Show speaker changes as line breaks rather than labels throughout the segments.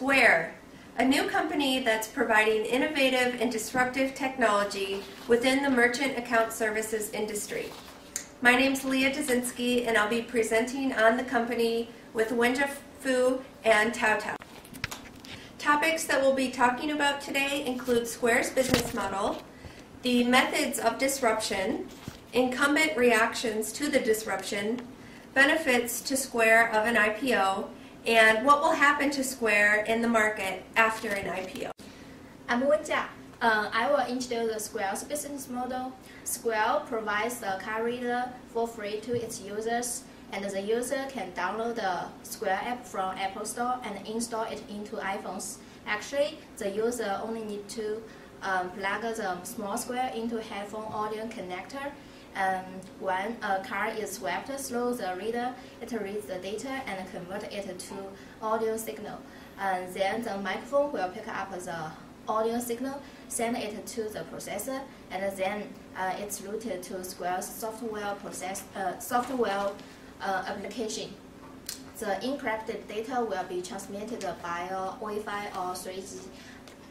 Square, a new company that's providing innovative and disruptive technology within the merchant account services industry. My name's Leah Dzinski, and I'll be presenting on the company with Wenjia Fu and Tao Tao. Topics that we'll be talking about today include Square's business model, the methods of disruption, incumbent reactions to the disruption, benefits to Square of an IPO, and what will happen to Square in the market after an IPO.
I'm Wenjia. I will introduce the Square's business model. Square provides the card reader for free to its users, and the user can download the Square app from Apple Store and install it into iPhones. Actually, the user only needs to plug the small Square into headphone audio connector. When a card is swiped through the reader, it reads the data and converts it to audio signal. Then the microphone will pick up the audio signal, send it to the processor, and then it's routed to Square's software application. The encrypted data will be transmitted by a Wi-Fi or 3G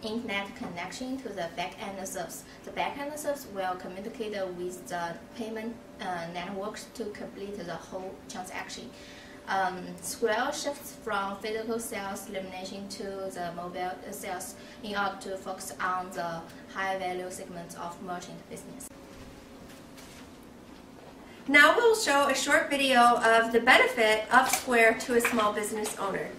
internet connection to the back-end service. The back-end service will communicate with the payment networks to complete the whole transaction. Square shifts from physical sales elimination to the mobile sales in order to focus on the high-value segments of merchant business.
Now we'll show a short video of the benefit of Square to a small business owner.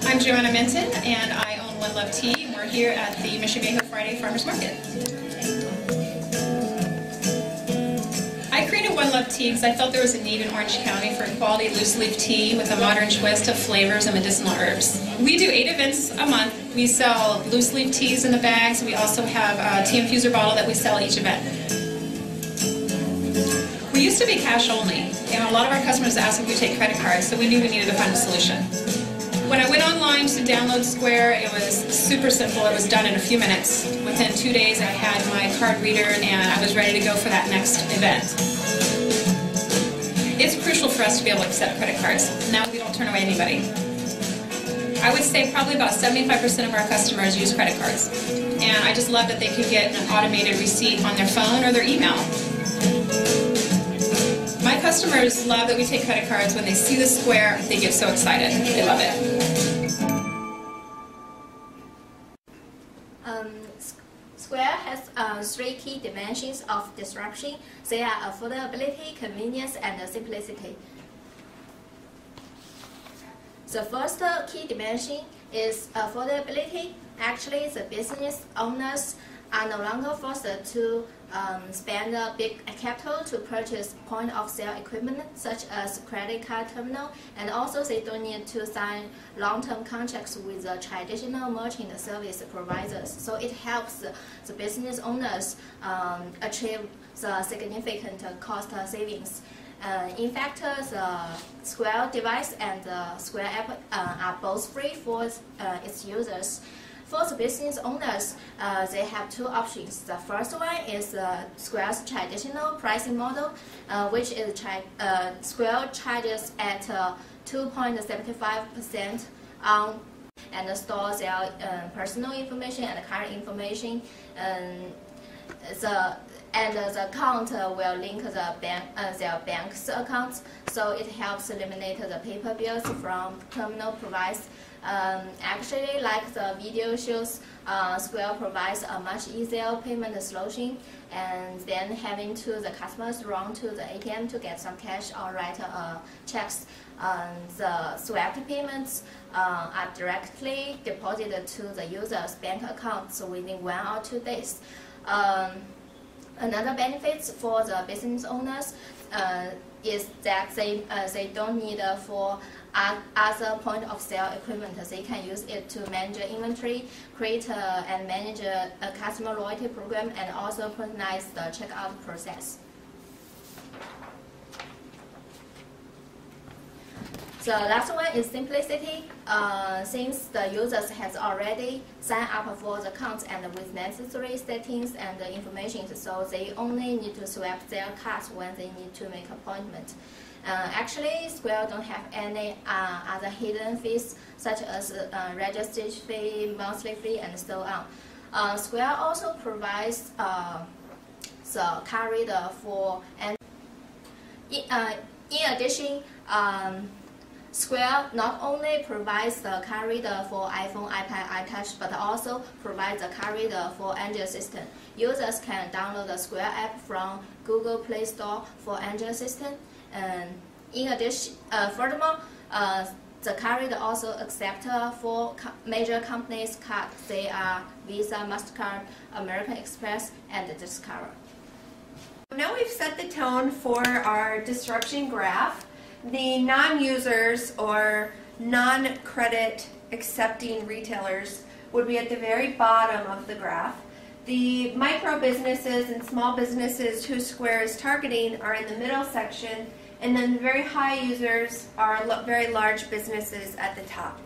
I'm Joanna Minton, and I own One Love Tea, and we're here at the Mission Viejo Friday Farmers Market. I created One Love Tea because I felt there was a need in Orange County for quality loose leaf tea with a modern twist of flavors and medicinal herbs. We do 8 events a month. We sell loose leaf teas in the bags. We also have a tea infuser bottle that we sell at each event. We used to be cash only, and a lot of our customers asked if we take credit cards, so we knew we needed to find a solution. When I went online to download Square, it was super simple. It was done in a few minutes. Within 2 days, I had my card reader and I was ready to go for that next event. It's crucial for us to be able to accept credit cards. Now we don't turn away anybody. I would say probably about 75% of our customers use credit cards. And I just love that they could get an automated receipt on their phone or their email. My customers love that we take credit cards. When they see the Square, they get so excited. They love it.
Square has 3 key dimensions of disruption. They are affordability, convenience, and simplicity. The first key dimension is affordability. Actually, the business owners are no longer forced to spend a big capital to purchase point-of-sale equipment such as credit card terminal, and also they don't need to sign long-term contracts with the traditional merchant service providers. So it helps the business owners achieve the significant cost savings. In fact, the Square device and the Square app are both free for its users. For the business owners, they have 2 options. The first one is Square's traditional pricing model, which is Square charges at 2.75% on and store their personal information and card information. The account will link their bank's accounts, so it helps eliminate the paper bills from terminal providers. Actually, like the video shows, Square provides a much easier payment solution, and then having the customers run to the ATM to get some cash or write checks. The swipe payments are directly deposited to the user's bank accounts within 1 or 2 days. Another benefit for the business owners is that they don't need for other point-of-sale equipment. They can use it to manage inventory, create and manage a customer loyalty program, and also personalize the checkout process. The last one is simplicity. Since the users has already signed up for the account and with necessary settings and information, so they only need to swipe their cards when they need to make appointment. Actually, Square don't have any other hidden fees such as registration fee, monthly fee, and so on. Square also provides the card reader for, and in addition, Square not only provides the card reader for iPhone, iPad, iTouch, but also provides the card reader for Android system. Users can download the Square app from Google Play Store for Android system. And in addition, furthermore, the card reader also accepts for major companies' cards. They are Visa, MasterCard, American Express, and Discover.
Now we've set the tone for our disruption graph. The non-users or non-credit accepting retailers would be at the very bottom of the graph. The micro businesses and small businesses who Square is targeting are in the middle section, and then the very high users are very large businesses at the top.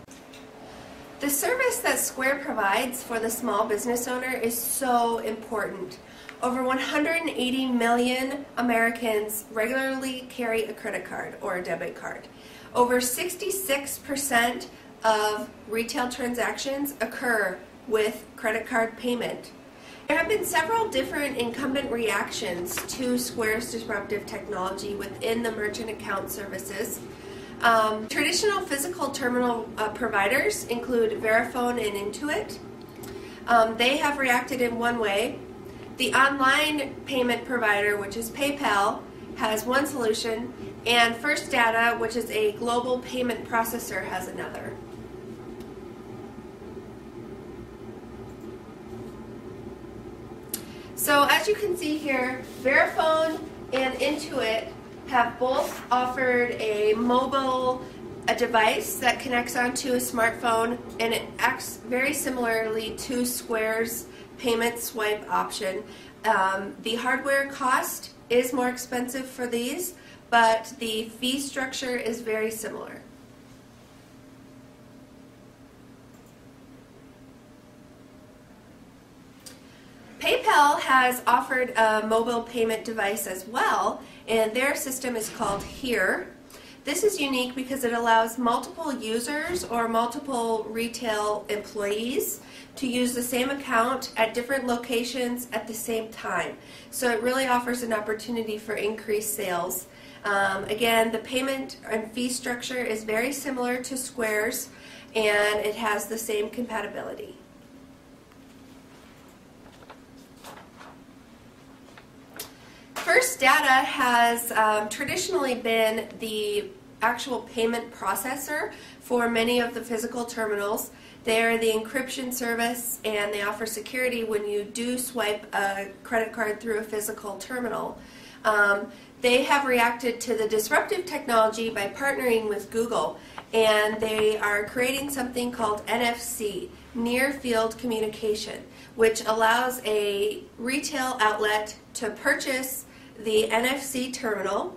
The service that Square provides for the small business owner is so important. Over 180 million Americans regularly carry a credit card or a debit card. Over 66% of retail transactions occur with credit card payment. There have been several different incumbent reactions to Square's disruptive technology within the merchant account services. Traditional physical terminal providers include Verifone and Intuit. They have reacted in one way. The online payment provider, which is PayPal, has one solution, and First Data, which is a global payment processor, has another. So as you can see here, Verifone and Intuit have both offered a device that connects onto a smartphone, and it acts very similarly to Square's payment swipe option. The hardware cost is more expensive for these, but the fee structure is very similar. PayPal has offered a mobile payment device as well, and their system is called Here. This is unique because it allows multiple users or multiple retail employees to use the same account at different locations at the same time. So it really offers an opportunity for increased sales. Again, the payment and fee structure is very similar to Square's, and it has the same compatibility. First Data has traditionally been the actual payment processor for many of the physical terminals. They're the encryption service, and they offer security when you do swipe a credit card through a physical terminal. They have reacted to the disruptive technology by partnering with Google, and they are creating something called NFC, Near Field Communication, which allows a retail outlet to purchase the NFC terminal.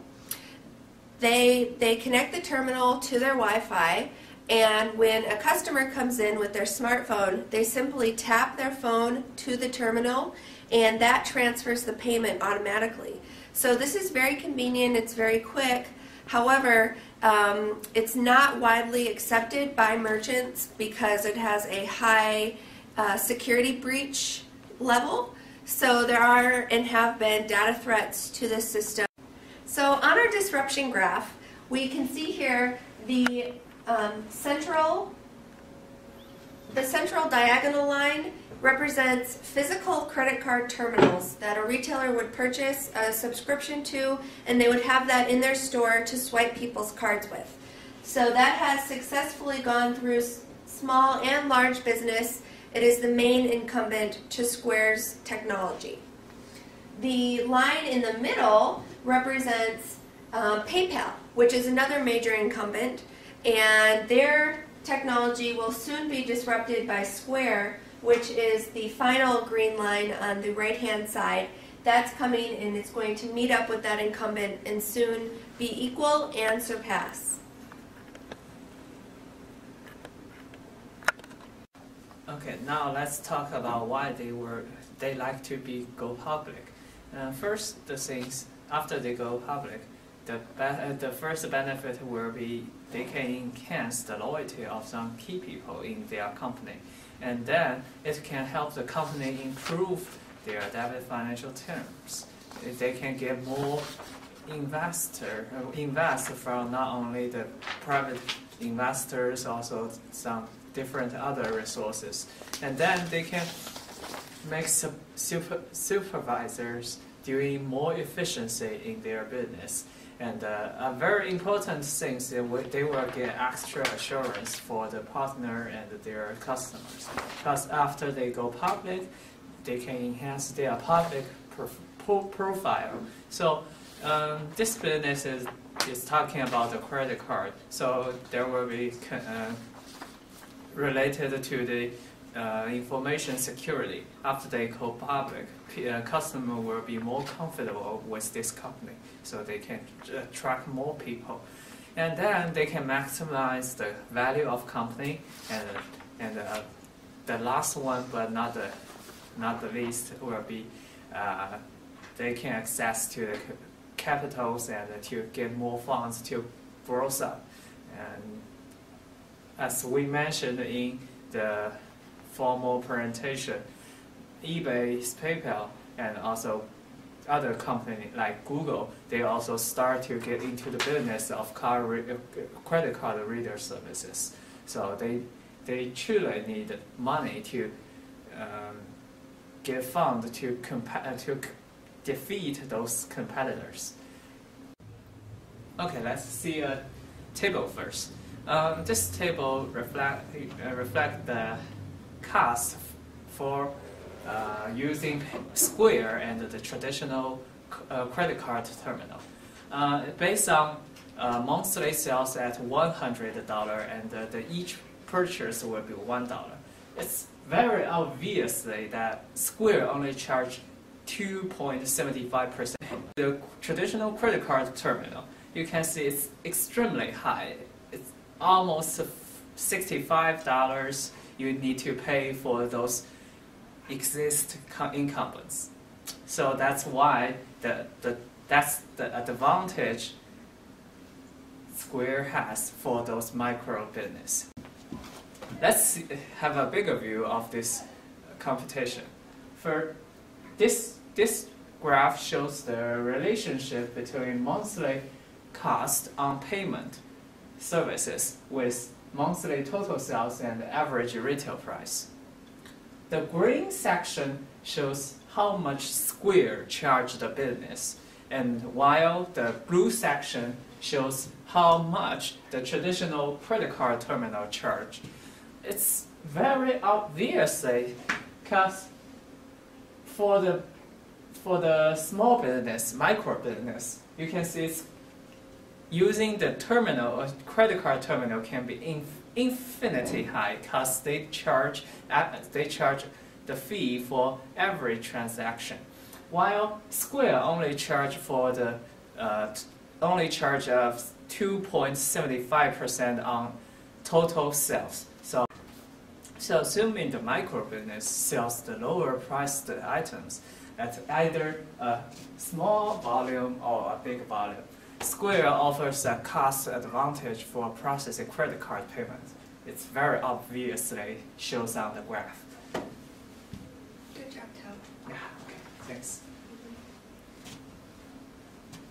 They connect the terminal to their Wi-Fi, and when a customer comes in with their smartphone, they simply tap their phone to the terminal, and that transfers the payment automatically. So this is very convenient, it's very quick. However, it's not widely accepted by merchants because it has a high security breach level. So there are and have been data threats to this system. So on our disruption graph, we can see here the central diagonal line represents physical credit card terminals that a retailer would purchase a subscription to, and they would have that in their store to swipe people's cards with. So that has successfully gone through small and large business. It is the main incumbent to Square's technology. The line in the middle represents PayPal, which is another major incumbent, and their technology will soon be disrupted by Square, which is the final green line on the right-hand side. That's coming, and it's going to meet up with that incumbent and soon be equal and surpass.
Okay, now let's talk about why they like to go public. First, the things after they go public, the first benefit will be they can enhance the loyalty of some key people in their company, and then it can help the company improve their debit financial terms. They can get more invest from not only the private investors, also some different other resources, and then they can make supervisors doing more efficiency in their business. And a very important thing is they will get extra assurance for the partner and their customers. Because after they go public, they can enhance their public profile. So this business is talking about the credit card. So there will be related to the information security. After they go public, customer will be more comfortable with this company, so they can attract more people, and then they can maximize the value of company. And the last one, but not the least, will be they can access to the capitals and to get more funds to grow up. And as we mentioned in the formal presentation, eBay, PayPal, and also other companies like Google, they also start to get into the business of credit card reader services. So they truly need money to get funds to defeat those competitors. Okay, let's see a table first. This table reflect the cost for using Square and the traditional credit card terminal. Based on monthly sales at $100, and each purchase will be $1. It's very obviously that Square only charge 2.75%. The traditional credit card terminal, you can see it's extremely high. It's almost $65 you need to pay for those incumbents. So that's why that's the advantage Square has for those micro business. Let's have a bigger view of this competition. For this graph shows the relationship between monthly cost on payment services with monthly total sales and average retail price. The green section shows how much Square charge the business, and while the blue section shows how much the traditional credit card terminal charge. It's very obviously because for the small business, micro business, you can see it's using the terminal, a credit card terminal can be infinitely high because they charge the fee for every transaction, while Square only charge for the of 2.75% on total sales. So assuming the micro business sells the lower priced items at either a small volume or a big volume, Square offers a cost advantage for processing credit card payments. It's very obviously shows on the graph.
Good job, Tom.
Yeah, okay, thanks.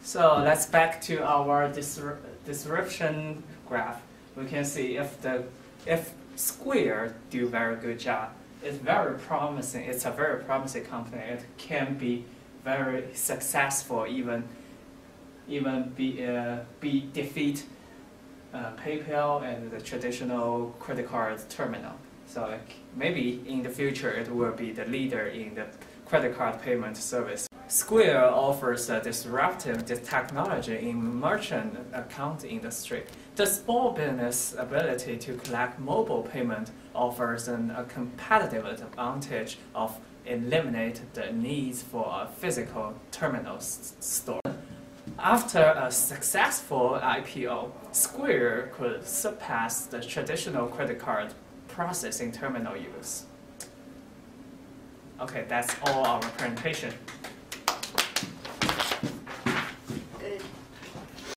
So let's back to our disruption graph. We can see if Square do very good job, it's very promising. It's a very promising company. It can be very successful, even defeat PayPal and the traditional credit card terminal. So maybe in the future it will be the leader in the credit card payment service. Square offers a disruptive technology in merchant account industry. The small business ability to collect mobile payment offers a competitive advantage of eliminate the needs for a physical terminal store. After a successful IPO, Square could surpass the traditional credit card processing terminal use. Okay, that's all our presentation.